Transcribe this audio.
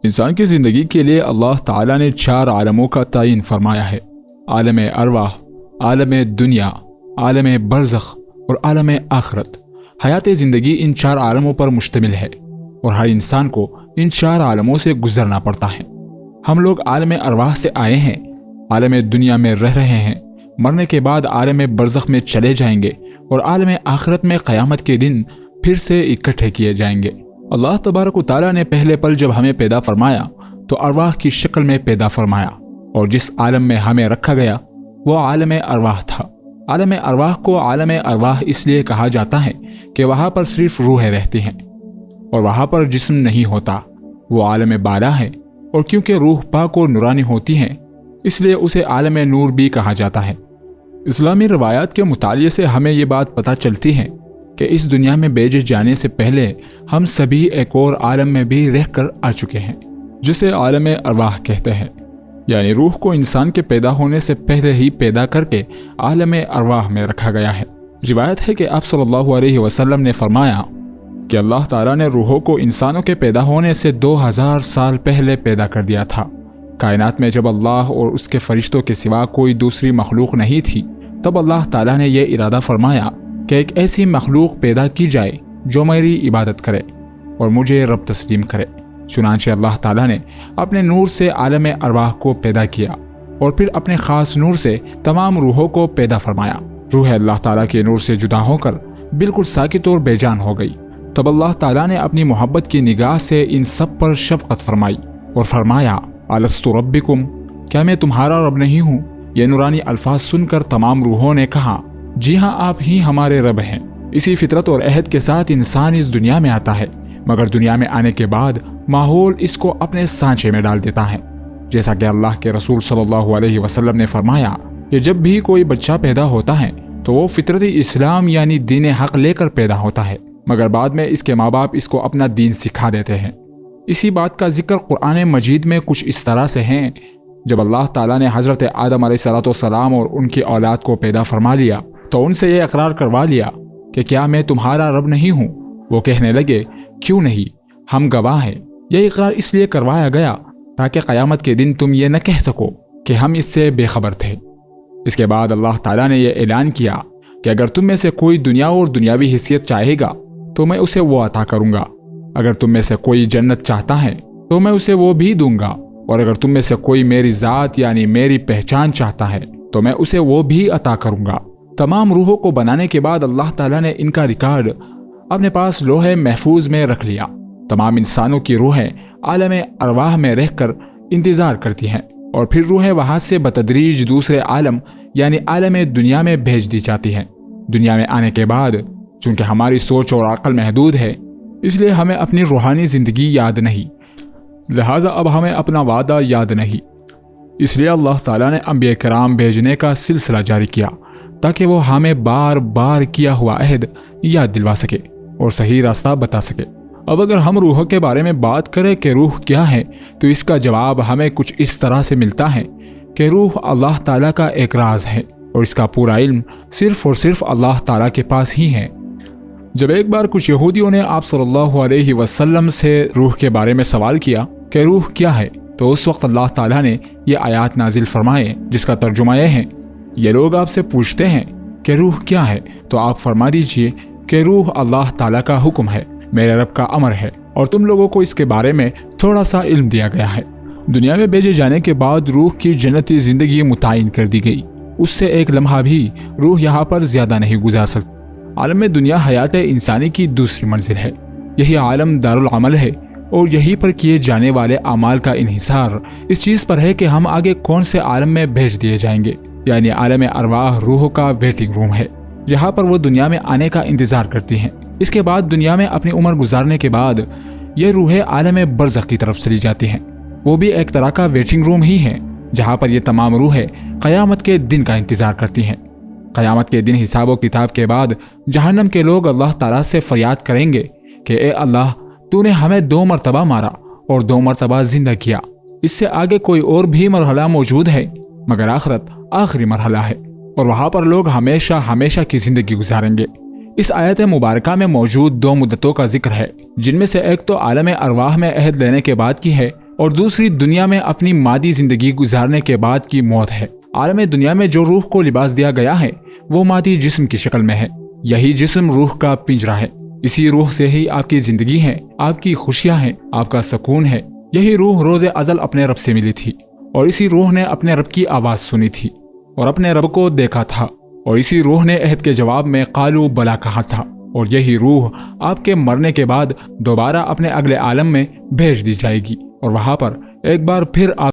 انسان کی زندگی کے لیے اللہ تعالیٰ نے 4 عالموں کا تعین فرمایا ہے: عالم ارواح، عالم دنیا، عالم برزخ اور عالم آخرت۔ حیات زندگی ان 4 عالموں پر مشتمل ہے اور ہر انسان کو ان 4 عالموں سے گزرنا پڑتا ہے۔ ہم لوگ عالم ارواح سے آئے ہیں، عالم دنیا میں رہ رہے ہیں، مرنے کے بعد عالم برزخ میں چلے جائیں گے اور عالم آخرت میں قیامت کے دن پھر سے اکٹھے کیے جائیں گے۔ اللہ تبارک و تعالیٰ نے پہلے پل جب ہمیں پیدا فرمایا تو ارواح کی شکل میں پیدا فرمایا، اور جس عالم میں ہمیں رکھا گیا وہ عالم ارواح تھا۔ عالم ارواح کو عالم ارواح اس لیے کہا جاتا ہے کہ وہاں پر صرف روحیں رہتی ہیں اور وہاں پر جسم نہیں ہوتا۔ وہ عالم بالا ہے، اور کیونکہ روح پاک اور نورانی ہوتی ہیں اس لیے اسے عالم نور بھی کہا جاتا ہے۔ اسلامی روایات کے مطالعے سے ہمیں یہ بات پتہ چلتی ہے کہ اس دنیا میں بھیجے جانے سے پہلے ہم سبھی ایک اور عالم میں بھی رہ کر آ چکے ہیں جسے عالم ارواح کہتے ہیں، یعنی روح کو انسان کے پیدا ہونے سے پہلے ہی پیدا کر کے عالم ارواح میں رکھا گیا ہے۔ روایت ہے کہ آپ صلی اللہ علیہ وسلم نے فرمایا کہ اللہ تعالیٰ نے روحوں کو انسانوں کے پیدا ہونے سے 2000 سال پہلے پیدا کر دیا تھا۔ کائنات میں جب اللہ اور اس کے فرشتوں کے سوا کوئی دوسری مخلوق نہیں تھی، تب اللہ تعالیٰ نے یہ ارادہ فرمایا کہ ایک ایسی مخلوق پیدا کی جائے جو میری عبادت کرے اور مجھے رب تسلیم کرے۔ چنانچہ اللہ تعالیٰ نے اپنے نور سے عالم ارواح کو پیدا کیا اور پھر اپنے خاص نور سے تمام روحوں کو پیدا فرمایا۔ روح اللہ تعالیٰ کے نور سے جدا ہو کر بالکل ساکت اور بے جان ہو گئی۔ تب اللہ تعالیٰ نے اپنی محبت کی نگاہ سے ان سب پر شفقت فرمائی اور فرمایا: الست ربکم، کیا میں تمہارا رب نہیں ہوں؟ یہ نورانی الفاظ سن کر تمام روحوں نے کہا: جی ہاں، آپ ہی ہمارے رب ہیں۔ اسی فطرت اور عہد کے ساتھ انسان اس دنیا میں آتا ہے، مگر دنیا میں آنے کے بعد ماحول اس کو اپنے سانچے میں ڈال دیتا ہے۔ جیسا کہ اللہ کے رسول صلی اللہ علیہ وسلم نے فرمایا کہ جب بھی کوئی بچہ پیدا ہوتا ہے تو وہ فطرت اسلام یعنی دین حق لے کر پیدا ہوتا ہے، مگر بعد میں اس کے ماں باپ اس کو اپنا دین سکھا دیتے ہیں۔ اسی بات کا ذکر قرآن مجید میں کچھ اس طرح سے ہے: جب اللہ تعالیٰ نے حضرت آدم علیہ السلام اور ان کی اولاد کو پیدا فرما لیا تو ان سے یہ اقرار کروا لیا کہ کیا میں تمہارا رب نہیں ہوں؟ وہ کہنے لگے: کیوں نہیں، ہم گواہ ہیں۔ یہ اقرار اس لیے کروایا گیا تاکہ قیامت کے دن تم یہ نہ کہہ سکو کہ ہم اس سے بے خبر تھے۔ اس کے بعد اللہ تعالیٰ نے یہ اعلان کیا کہ اگر تم میں سے کوئی دنیا اور دنیاوی حیثیت چاہے گا تو میں اسے وہ عطا کروں گا، اگر تم میں سے کوئی جنت چاہتا ہے تو میں اسے وہ بھی دوں گا، اور اگر تم میں سے کوئی میری ذات یعنی میری پہچان چاہتا ہے تو میں اسے وہ بھی عطا کروں گا۔ تمام روحوں کو بنانے کے بعد اللہ تعالیٰ نے ان کا ریکارڈ اپنے پاس لوح محفوظ میں رکھ لیا۔ تمام انسانوں کی روحیں عالم ارواح میں رہ کر انتظار کرتی ہیں، اور پھر روحیں وہاں سے بتدریج دوسرے عالم یعنی عالم دنیا میں بھیج دی جاتی ہیں۔ دنیا میں آنے کے بعد چونکہ ہماری سوچ اور عقل محدود ہے، اس لیے ہمیں اپنی روحانی زندگی یاد نہیں، لہٰذا اب ہمیں اپنا وعدہ یاد نہیں۔ اس لیے اللہ تعالیٰ نے انبیاء کرام بھیجنے کا سلسلہ جاری کیا تاکہ وہ ہمیں بار بار کیا ہوا عہد یاد دلوا سکے اور صحیح راستہ بتا سکے۔ اب اگر ہم روح کے بارے میں بات کریں کہ روح کیا ہے تو اس کا جواب ہمیں کچھ اس طرح سے ملتا ہے کہ روح اللہ تعالیٰ کا ایک راز ہے اور اس کا پورا علم صرف اور صرف اللہ تعالیٰ کے پاس ہی ہے۔ جب ایک بار کچھ یہودیوں نے آپ صلی اللہ علیہ وسلم سے روح کے بارے میں سوال کیا کہ روح کیا ہے، تو اس وقت اللہ تعالیٰ نے یہ آیات نازل فرمائے جس کا ترجمہ یہ ہے: یہ لوگ آپ سے پوچھتے ہیں کہ روح کیا ہے، تو آپ فرما دیجئے کہ روح اللہ تعالیٰ کا حکم ہے، میرے رب کا امر ہے، اور تم لوگوں کو اس کے بارے میں تھوڑا سا علم دیا گیا ہے۔ دنیا میں بھیجے جانے کے بعد روح کی جنتی زندگی متعین کر دی گئی، اس سے ایک لمحہ بھی روح یہاں پر زیادہ نہیں گزار سکتی۔ عالم دنیا حیات انسانی کی دوسری منزل ہے، یہی عالم دارالعمل ہے، اور یہیں پر کیے جانے والے اعمال کا انحصار اس چیز پر ہے کہ ہم آگے کون سے عالم میں بھیج دیے جائیں گے، یعنی عالم ارواح روحوں کا ویٹنگ روم ہے، جہاں پر وہ دنیا میں آنے کا انتظار کرتی ہیں۔ اس کے بعد دنیا میں اپنی عمر گزارنے کے بعد یہ روحیں عالم برزخ کی طرف چلی جاتی ہیں، وہ بھی ایک طرح کا ویٹنگ روم ہی ہے جہاں پر یہ تمام روحیں قیامت کے دن کا انتظار کرتی ہیں۔ قیامت کے دن حساب و کتاب کے بعد جہنم کے لوگ اللہ تعالیٰ سے فریاد کریں گے کہ اے اللہ، تو نے ہمیں 2 مرتبہ مارا اور 2 مرتبہ زندہ کیا، اس سے آگے کوئی اور بھی مرحلہ موجود ہے؟ مگر آخرت آخری مرحلہ ہے، اور وہاں پر لوگ ہمیشہ ہمیشہ کی زندگی گزاریں گے۔ اس آیت مبارکہ میں موجود 2 مدتوں کا ذکر ہے، جن میں سے ایک تو عالم ارواح میں عہد لینے کے بعد کی ہے اور دوسری دنیا میں اپنی مادی زندگی گزارنے کے بعد کی موت ہے۔ عالم دنیا میں جو روح کو لباس دیا گیا ہے وہ مادی جسم کی شکل میں ہے۔ یہی جسم روح کا پنجرہ ہے۔ اسی روح سے ہی آپ کی زندگی ہے، آپ کی خوشیاں ہیں، آپ کا سکون ہے۔ یہی روح روز ازل اپنے رب سے ملی تھی، اور اسی روح نے اپنے رب کی آواز سنی تھی اور اپنے رب کو دیکھا تھا، اور اسی روح نے عہد کے جواب میں قالو بلا کہا تھا۔ اور یہی روح آپ کے مرنے کے بعد دوبارہ اپنے اگلے عالم میں بھیج دی جائے گی، اور وہاں پر ایک بار پھر آپ